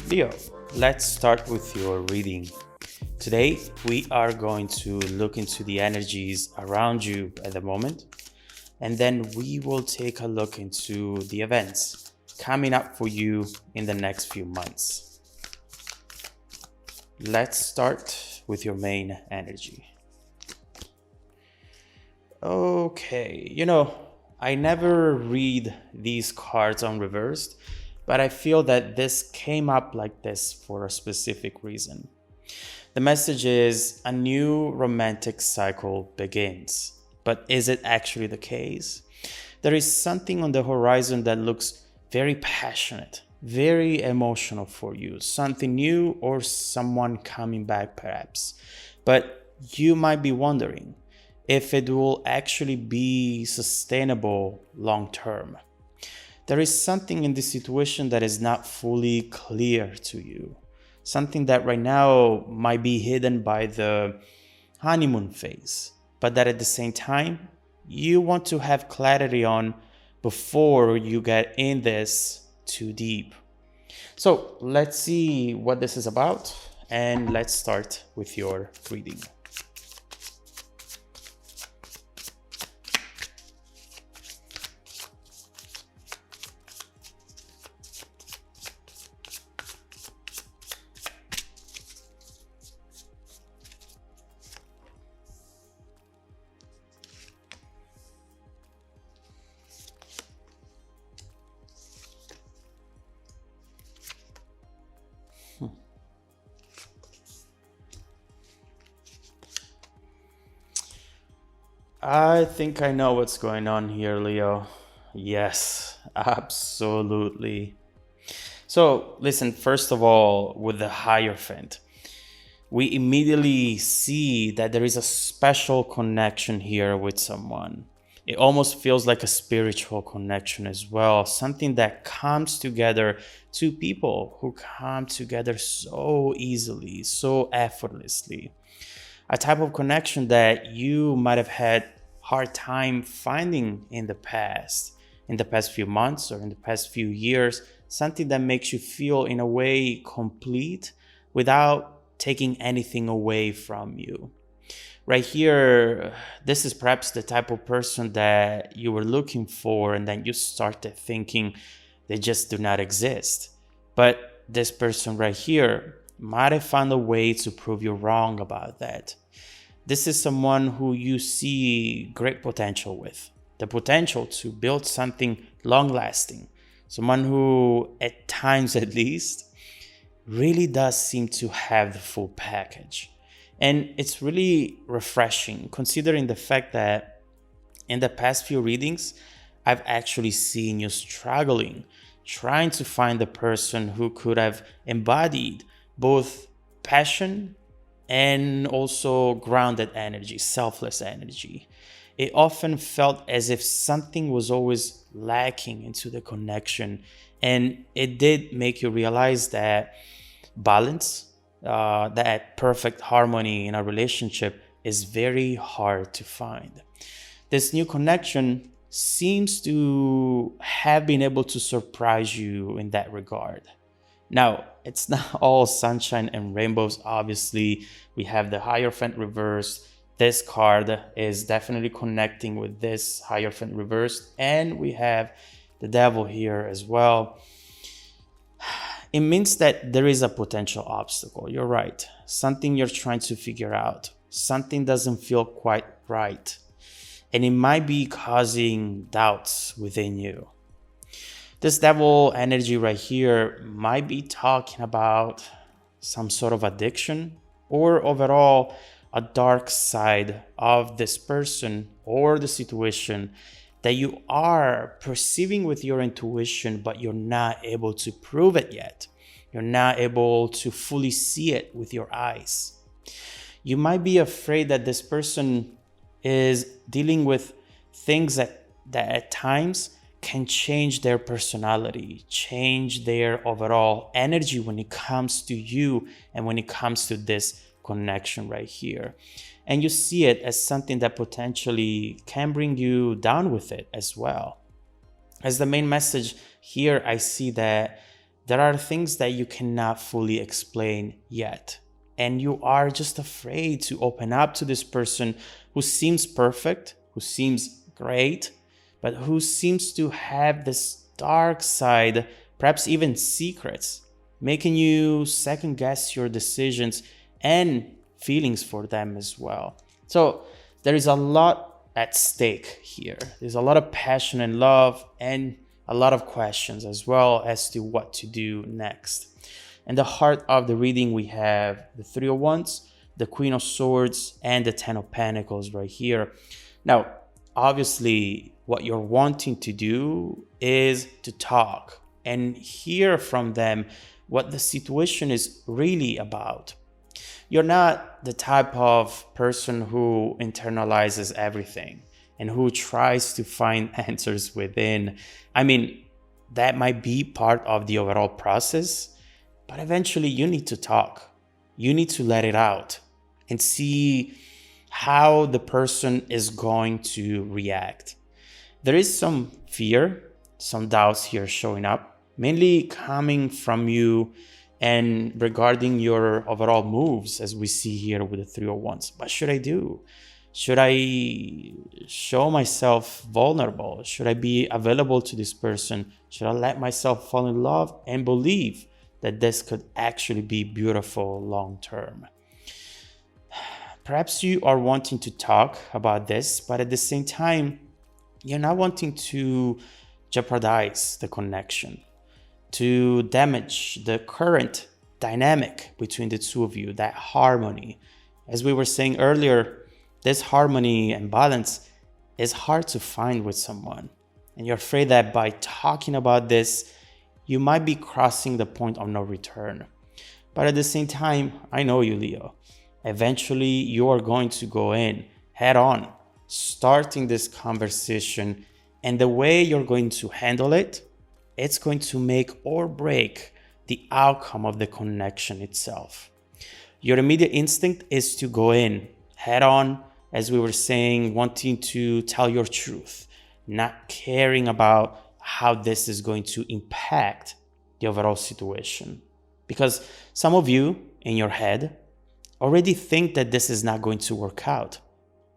Leo, let's start with your reading. Today, we are going to look into the energies around you at the moment, and then we will take a look into the events coming up for you in the next few months. Let's start with your main energy. Okay, I never read these cards on reversed, but I feel that this came up like this for a specific reason. The message is a new romantic cycle begins. But is it actually the case? There is something on the horizon that looks very passionate, very emotional for you, something new or someone coming back perhaps. But you might be wondering if it will actually be sustainable long term. There is something in this situation that is not fully clear to you. Something that right now might be hidden by the honeymoon phase, but that at the same time, you want to have clarity on before you get in this too deep. So let's see what this is about, and let's start with your reading. I think I know what's going on here, Leo. Yes, absolutely. So, listen, first of all, with the Hierophant, we immediately see that there is a special connection here with someone. It almost feels like a spiritual connection as well, something that comes together, two people who come together so easily, so effortlessly. A type of connection that you might have had hard time finding in the past few months or in the past few years, something that makes you feel in a way complete without taking anything away from you. Right here, this is perhaps the type of person that you were looking for, and then you started thinking they just do not exist. But this person right here might have found a way to prove you wrong about that. This is someone who you see great potential with, the potential to build something long lasting, someone who, at times at least, really does seem to have the full package. And it's really refreshing considering the fact that in the past few readings, I've actually seen you struggling, trying to find the person who could have embodied both passion and also grounded energy, selfless energy. It often felt as if something was always lacking into the connection. And it did make you realize that balance, that perfect harmony in a relationship is very hard to find. This new connection seems to have been able to surprise you in that regard. Now, it's not all sunshine and rainbows, obviously. We have the Hierophant reversed. This card is definitely connecting with this Hierophant reversed. And we have the Devil here as well. It means that there is a potential obstacle. You're right. Something you're trying to figure out. Something doesn't feel quite right. And it might be causing doubts within you. This Devil energy right here might be talking about some sort of addiction or overall a dark side of this person or the situation that you are perceiving with your intuition, but you're not able to prove it yet. You're not able to fully see it with your eyes. You might be afraid that this person is dealing with things that at times can change their personality, change their overall energy when it comes to you and when it comes to this connection right here. And you see it as something that potentially can bring you down with it as well. As the main message here, I see that there are things that you cannot fully explain yet. And you are just afraid to open up to this person who seems perfect, who seems great, but who seems to have this dark side, perhaps even secrets, making you second guess your decisions and feelings for them as well. So there is a lot at stake here. There's a lot of passion and love, and a lot of questions as well as to what to do next. In the heart of the reading, we have the Three of Wands, the Queen of Swords, and the Ten of Pentacles right here. Now, obviously, what you're wanting to do is to talk and hear from them what the situation is really about. You're not the type of person who internalizes everything and who tries to find answers within. I mean, that might be part of the overall process, but eventually you need to talk. You need to let it out and see how the person is going to react. There is some fear, some doubts here showing up, mainly coming from you and regarding your overall moves, as we see here with the Three of Wands. What should I do? Should I show myself vulnerable? Should I be available to this person? Should I let myself fall in love and believe that this could actually be beautiful long term? Perhaps you are wanting to talk about this, but at the same time, you're not wanting to jeopardize the connection, to damage the current dynamic between the two of you, that harmony. As we were saying earlier, this harmony and balance is hard to find with someone. And you're afraid that by talking about this, you might be crossing the point of no return. But at the same time, I know you, Leo. Eventually, you are going to go in head on, starting this conversation. And the way you're going to handle it, it's going to make or break the outcome of the connection itself. Your immediate instinct is to go in head on, as we were saying, wanting to tell your truth, not caring about how this is going to impact the overall situation. Because some of you in your head already think that this is not going to work out,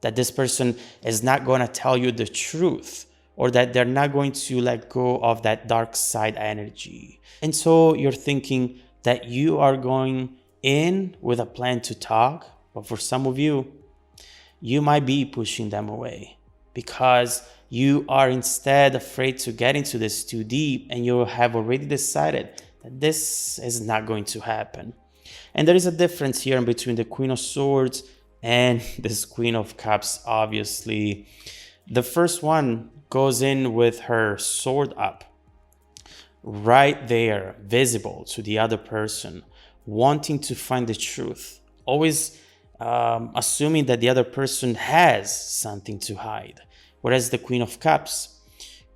that this person is not going to tell you the truth, or that they're not going to let go of that dark side energy. And so you're thinking that you are going in with a plan to talk, but for some of you, you might be pushing them away because you are instead afraid to get into this too deep, and you have already decided that this is not going to happen. And there is a difference here in between the Queen of Swords and this Queen of Cups, obviously. The first one goes in with her sword up, right there, visible to the other person, wanting to find the truth, always assuming that the other person has something to hide. Whereas the Queen of Cups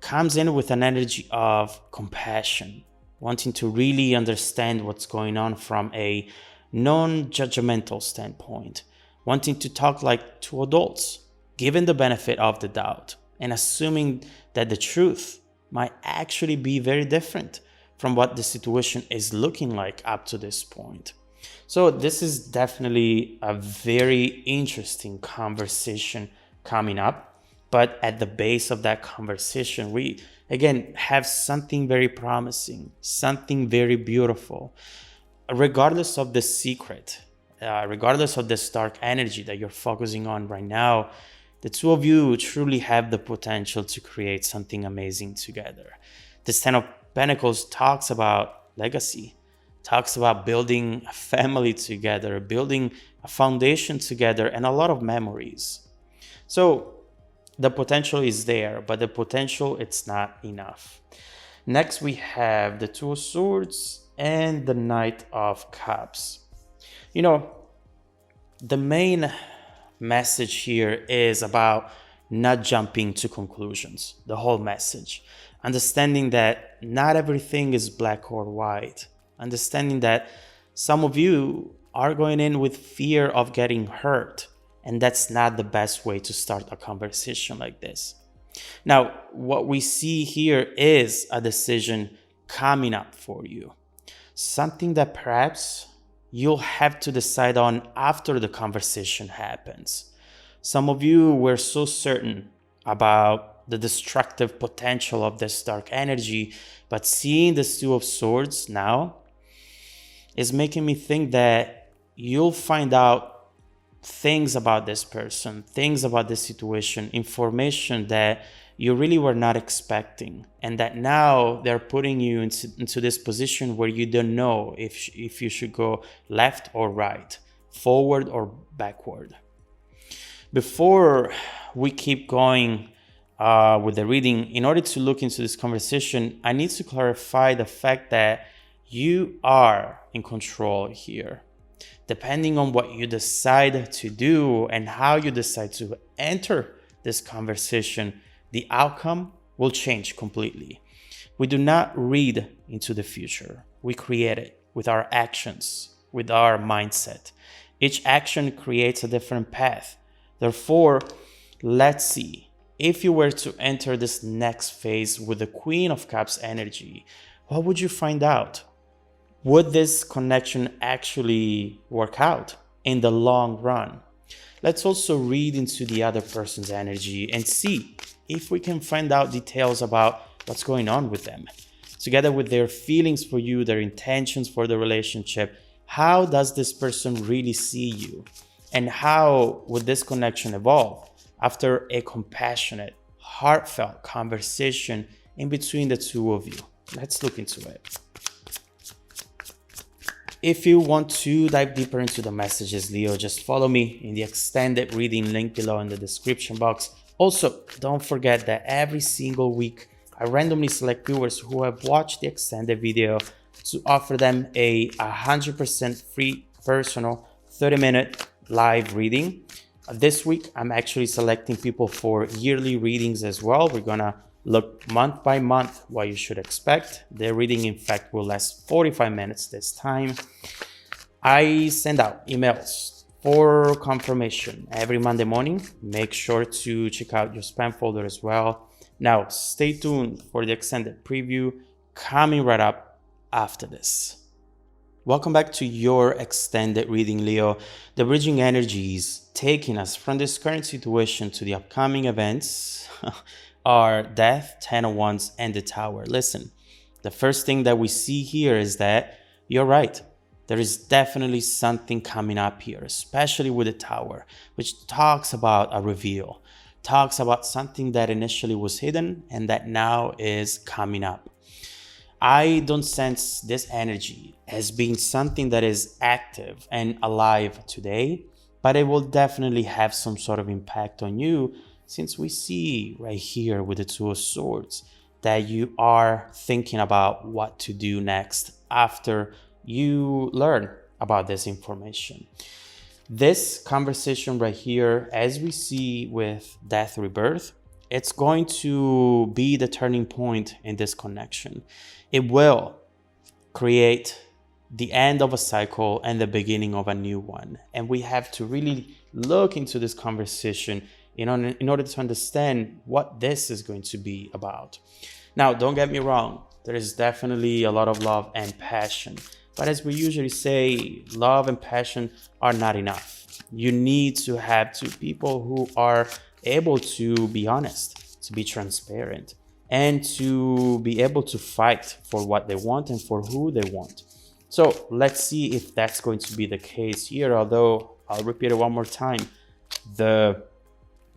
comes in with an energy of compassion, wanting to really understand what's going on from a non-judgmental standpoint, wanting to talk like two adults, given the benefit of the doubt, and assuming that the truth might actually be very different from what the situation is looking like up to this point. So this is definitely a very interesting conversation coming up. But at the base of that conversation, we, again, have something very promising, something very beautiful. Regardless of the secret, regardless of this dark energy that you're focusing on right now, the two of you truly have the potential to create something amazing together. This Ten of Pentacles talks about legacy, talks about building a family together, building a foundation together, and a lot of memories. So the potential is there, but the potential, it's not enough. Next, we have the Two of Swords and the Knight of Cups. You know, the main message here is about not jumping to conclusions. The whole message. Understanding that not everything is black or white. Understanding that some of you are going in with fear of getting hurt. And that's not the best way to start a conversation like this. Now, what we see here is a decision coming up for you. something that perhaps you'll have to decide on after the conversation happens. Some of you were so certain about the destructive potential of this dark energy, but seeing this Two of Swords now is making me think that you'll find out things about this person, things about this situation, information that you really were not expecting, and that now they're putting you into this position where you don't know if you should go left or right, forward or backward. Before we keep going with the reading, in order to look into this conversation, I need to clarify the fact that you are in control here. Depending on what you decide to do and how you decide to enter this conversation, the outcome will change completely. We do not read into the future. We create it with our actions, with our mindset. Each action creates a different path. Therefore, let's see. If you were to enter this next phase with the Queen of Cups energy, what would you find out? Would this connection actually work out in the long run? Let's also read into the other person's energy and see if we can find out details about what's going on with them. Together with their feelings for you, their intentions for the relationship, how does this person really see you? And how would this connection evolve after a compassionate, heartfelt conversation in between the two of you? Let's look into it. If you want to dive deeper into the messages, Leo, just follow me in the extended reading link below in the description box. Also, don't forget that every single week, I randomly select viewers who have watched the extended video to offer them a 100% free personal 30-minute live reading. This week, I'm actually selecting people for yearly readings as well. We're gonna look month by month what you should expect. The reading, in fact, will last 45 minutes this time. I send out emails for confirmation every Monday morning. Make sure to check out your spam folder as well. Now, stay tuned for the extended preview coming right up after this. Welcome back to your extended reading, Leo. The bridging energies taking us from this current situation to the upcoming events are Death, Ten of Wands, and the Tower. Listen, the first thing that we see here is that you're right. There is definitely something coming up here, especially with the Tower, which talks about a reveal, talks about something that initially was hidden and that now is coming up. I don't sense this energy as being something that is active and alive today, but it will definitely have some sort of impact on you, since we see right here with the Two of Swords that you are thinking about what to do next after you learn about this information. This conversation right here, as we see with Death Rebirth, it's going to be the turning point in this connection. It will create the end of a cycle and the beginning of a new one. And we have to really look into this conversation in order to understand what this is going to be about. Now, don't get me wrong. There is definitely a lot of love and passion. But as we usually say, love and passion are not enough. You need to have two people who are able to be honest, to be transparent, and to be able to fight for what they want and for who they want. So let's see if that's going to be the case here, although I'll repeat it one more time. The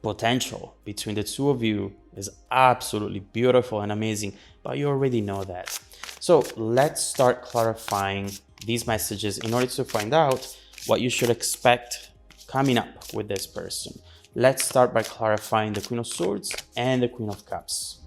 potential between the two of you is absolutely beautiful and amazing, but you already know that. So let's start clarifying these messages in order to find out what you should expect coming up with this person. Let's start by clarifying the Queen of Swords and the Queen of Cups.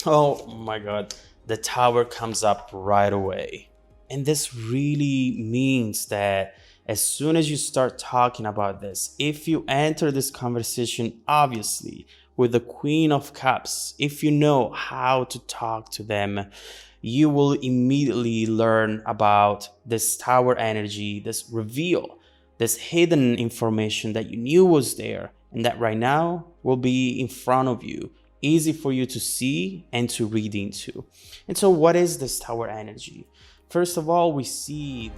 Oh my God, the Tower comes up right away. And this really means that as soon as you start talking about this, if you enter this conversation, obviously, with the Queen of Cups, if you know how to talk to them, you will immediately learn about this Tower energy, this reveal this hidden information that you knew was there and that right now will be in front of you, easy for you to see and to read into. And so what is this tower energy? First of all, we see